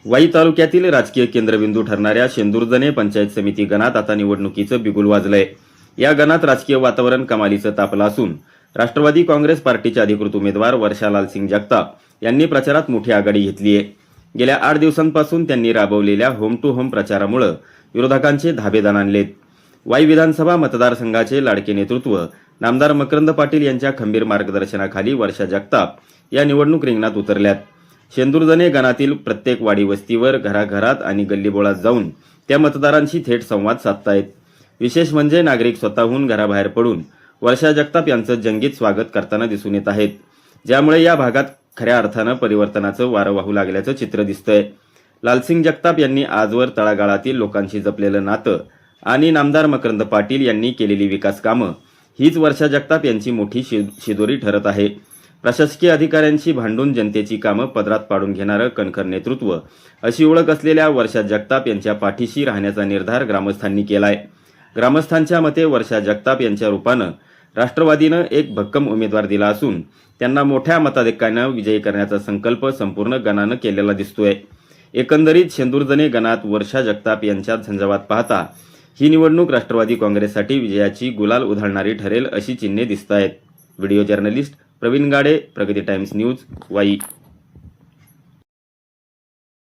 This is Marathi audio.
वाई तालुक्यातील राजकीय केंद्रबिंदू ठरणाऱ्या शेंदुर्जणे पंचायत समिती गणात आता निवडणुकीचं बिगुल वाजलंय। या गणात राजकीय वातावरण कमालीचं तापलं असून राष्ट्रवादी काँग्रेस पार्टीचे अधिकृत उमेदवार वर्षा लालसिंग जगताप यांनी प्रचारात मोठी आघाडी घेतली आहे। गेल्या 8 दिवसांपासून त्यांनी राबवलेल्या होम टू होम प्रचारामुळे विरोधकांचे धाबेदान आणलेत। वाई विधानसभा मतदारसंघाचे लाडके नेतृत्व नामदार मकरंद पाटील यांच्या खंबीर मार्गदर्शनाखाली वर्षा जगताप या निवडणूक रिंगणात उतरल्यात। शेंदुर्जणे गणातील प्रत्येक वाडी वस्तीवर घराघरात आणि गल्लीबोळात जाऊन त्या मतदारांशी थेट संवाद साधतायत। विशेष म्हणजे नागरिक स्वतःहून घराबाहेर पडून वर्षा जगताप यांचं जंगीत स्वागत करताना दिसून येत आहेत, ज्यामुळे या भागात खऱ्या अर्थानं परिवर्तनाचं वारं वाहू लागल्याचं चित्र दिसतंय। लालसिंग जगताप यांनी आजवर तळागाळातील लोकांशी जपलेलं नातं आणि नामदार मकरंद पाटील यांनी केलेली विकास कामं हीच वर्षा जगताप यांची मोठी शिदोरी ठरत आहे। प्रशासकीय अधिकाऱ्यांशी भांडून जनतेची कामं पदरात पाडून घेणारं कणखर नेतृत्व अशी ओळख असलेल्या वर्षा जगताप यांच्या पाठीशी राहण्याचा निर्धार ग्रामस्थांनी केलाय। ग्रामस्थांच्या मते वर्षा जगताप यांच्या रूपानं राष्ट्रवादीनं एक भक्कम उमेदवार दिला असून त्यांना मोठ्या मताधिक्यानं विजयी करण्याचा संकल्प संपूर्ण गणानं केलेला दिसतोय। एकंदरीत शेंदुर्जणे गणात वर्षा जगताप यांच्यात झंझावात पाहता ही निवडणूक राष्ट्रवादी काँग्रेससाठी विजयाची गुलाल उधळणारी ठरेल अशी चिन्हे दिसत आहेत। व्हिडिओ जर्नलिस्ट प्रवीण गाडे, प्रगती टाइम्स न्यूज, वाई।